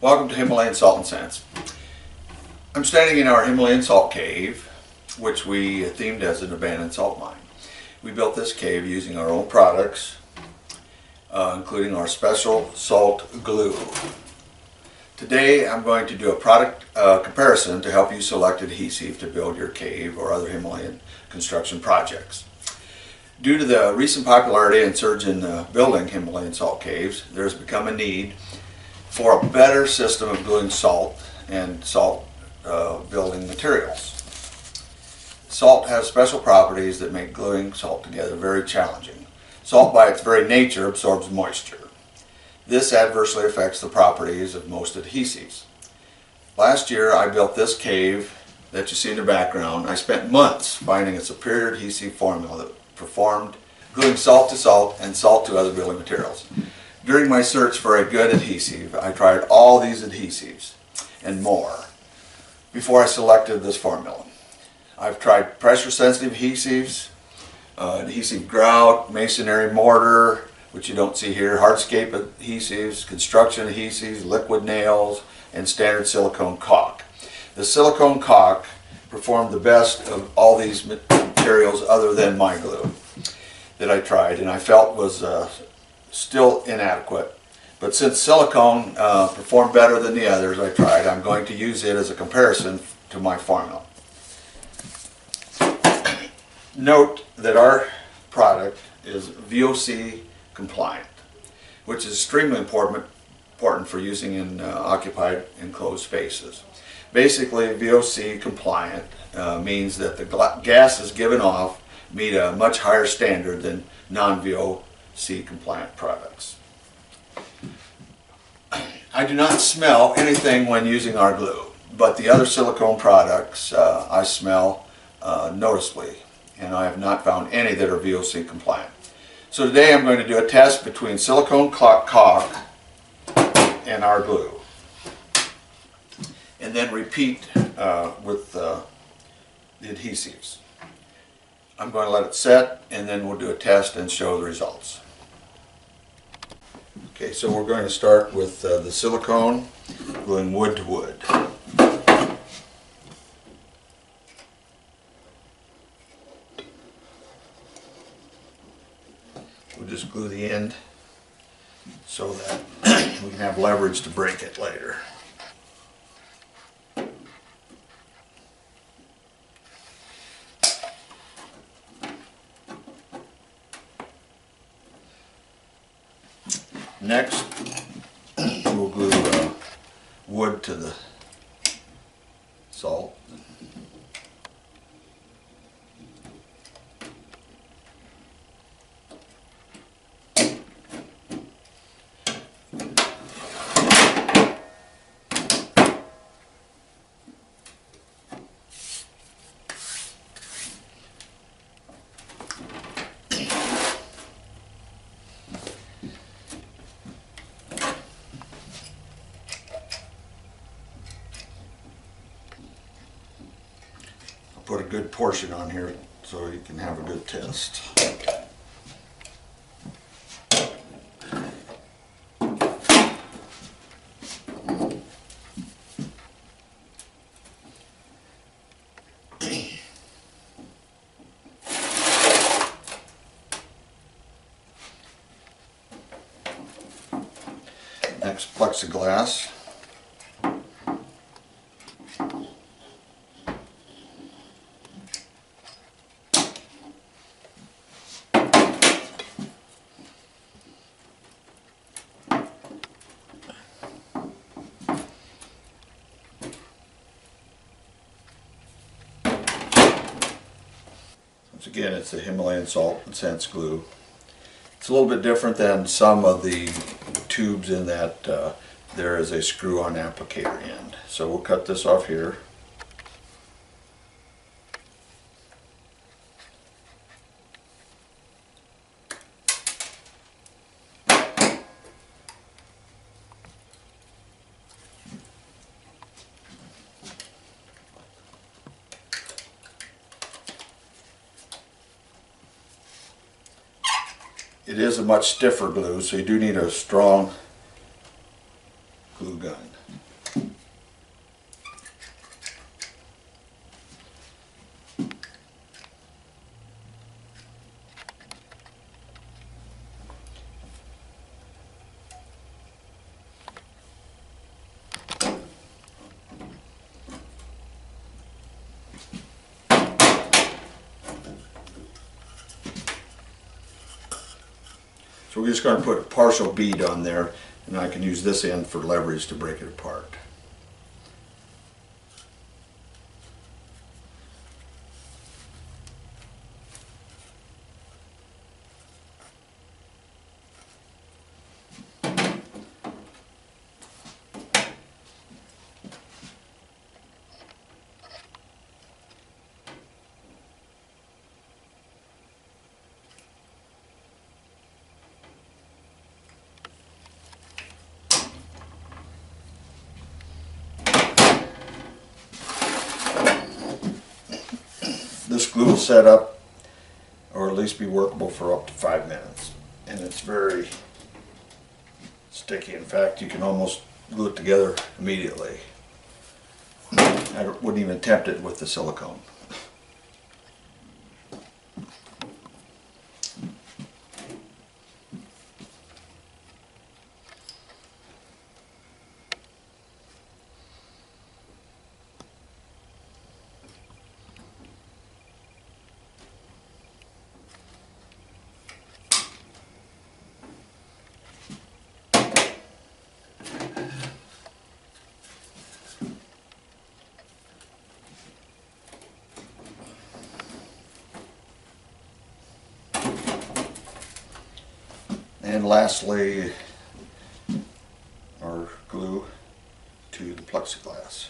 Welcome to Himalayan Salt and Scents. I'm standing in our Himalayan salt cave, which we themed as an abandoned salt mine. We built this cave using our own products, including our special salt glue. Today I'm going to do a product comparison to help you select adhesive to build your cave or other Himalayan construction projects. Due to the recent popularity and surge in building Himalayan salt caves, there's become a need for a better system of gluing salt and salt building materials. Salt has special properties that make gluing salt together very challenging. Salt by its very nature absorbs moisture. This adversely affects the properties of most adhesives. Last year I built this cave that you see in the background. I spent months finding a superior adhesive formula that performed gluing salt to salt and salt to other building materials. During my search for a good adhesive, I tried all these adhesives and more before I selected this formula. I've tried pressure sensitive adhesives, adhesive grout, masonry mortar, which you don't see here, hardscape adhesives, construction adhesives, liquid nails, and standard silicone caulk. The silicone caulk performed the best of all these materials other than my glue that I tried and I felt was still inadequate. But since silicone performed better than the others I tried, I'm going to use it as a comparison to my formula. Note that our product is VOC compliant, which is extremely important for using in occupied enclosed spaces. Basically, VOC compliant means that the gases given off meet a much higher standard than non-VOC compliant products. I do not smell anything when using our glue, but the other silicone products I smell noticeably, and I have not found any that are VOC compliant. So today I'm going to do a test between silicone caulk and our glue, and then repeat with the adhesives. I'm going to let it set and then we'll do a test and show the results. Okay, so we're going to start with the silicone, gluing wood to wood. We'll just glue the end so that we can have leverage to break it later. Next, we'll glue wood to the salt. Put a good portion on here so you can have a good test. Next, plexiglass. Again, it's a Himalayan Salt and Scents glue. It's a little bit different than some of the tubes in that there is a screw-on applicator end. So we'll cut this off here. It is a much stiffer glue, so you do need a strong glue gun. So we're just going to put a partial bead on there, and I can use this end for leverage to break it apart. This glue will set up, or at least be workable for up to 5 minutes, and it's very sticky. In fact, you can almost glue it together immediately. I wouldn't even attempt it with the silicone. And lastly, our glue to the plexiglass.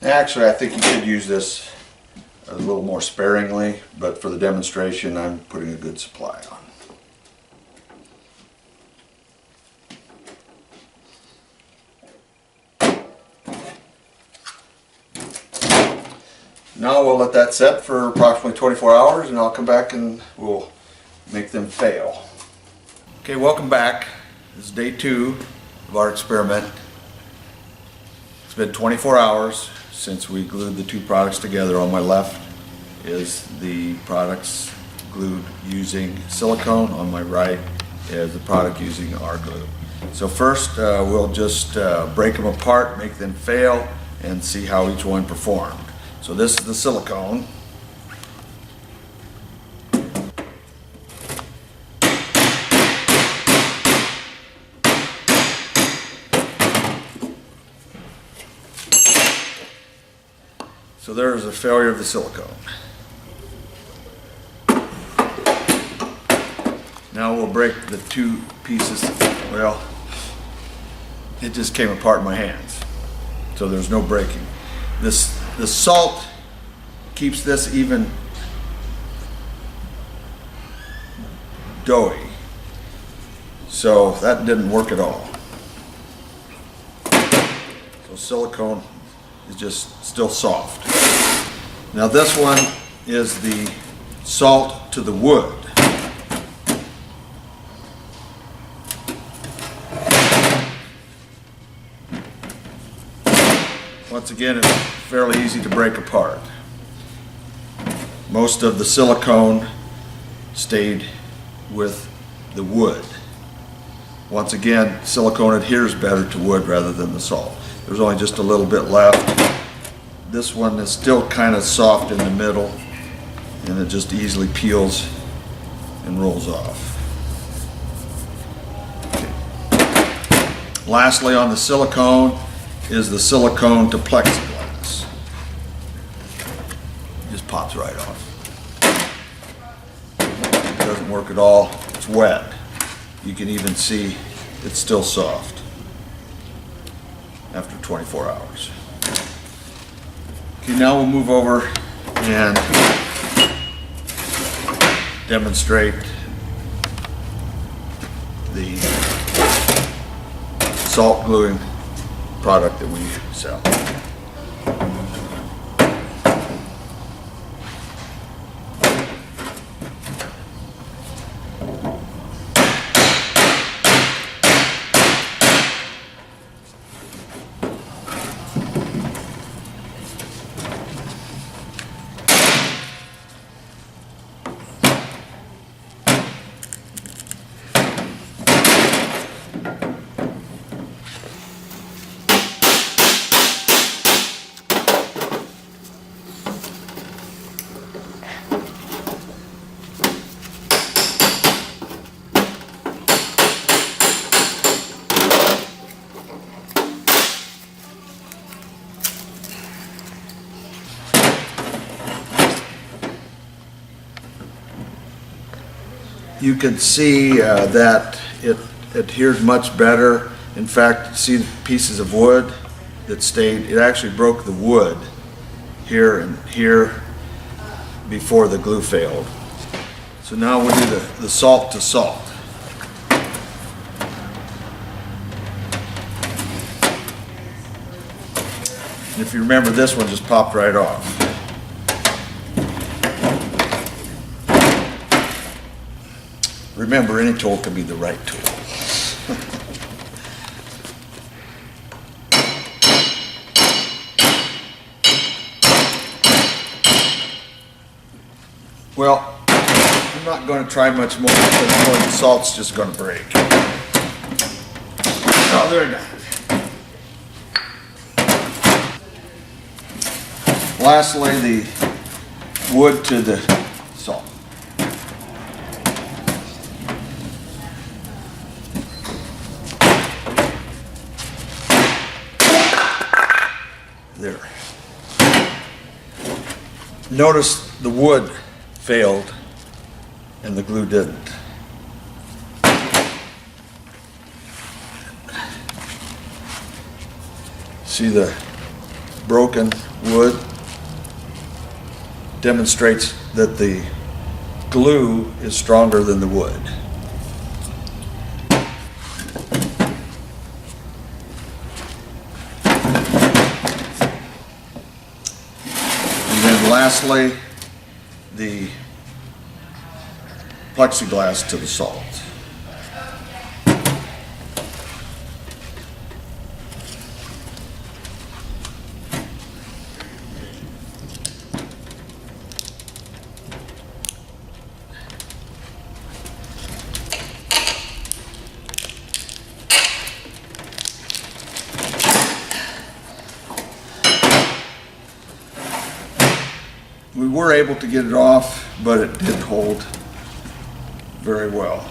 Actually, I think you could use this a little more sparingly, but for the demonstration I'm putting a good supply on. Now we'll let that set for approximately 24 hours and I'll come back and we'll make them fail. Okay, welcome back. This is day 2 of our experiment. It's been 24 hours since we glued the 2 products together. On my left is the products glued using silicone. On my right is the product using our glue. So first we'll just break them apart, make them fail, and see how each one performed. So this is the silicone. So there's a failure of the silicone. Now we'll break the 2 pieces. Well, it just came apart in my hands, so there's no breaking. The salt keeps this even doughy, so that didn't work at all. So silicone is just still soft. Now this one is the salt to the wood. Once again, it's fairly easy to break apart. Most of the silicone stayed with the wood. Once again, silicone adheres better to wood rather than the salt. There's only just a little bit left. This one is still kind of soft in the middle, and it just easily peels and rolls off. Okay. Lastly, on the silicone is the silicone to plexiglass. It just pops right off. It doesn't work at all. It's wet. You can even see it's still soft after 24 hours. Okay, now we'll move over and demonstrate the salt gluing product that we sell. You can see that it adheres much better. In fact, see the pieces of wood that stayed, it actually broke the wood here and here before the glue failed. So now we'll do the salt to salt. And if you remember, this one just popped right off. Remember, any tool can be the right tool. Well, I'm not going to try much more because more the salt's just going to break. Oh, they're done. Lastly, the wood to the salt. There. Notice the wood failed and the glue didn't. See the broken wood? Demonstrates that the glue is stronger than the wood. Lastly, the plexiglass to the salt. We were able to get it off, but it did hold very well.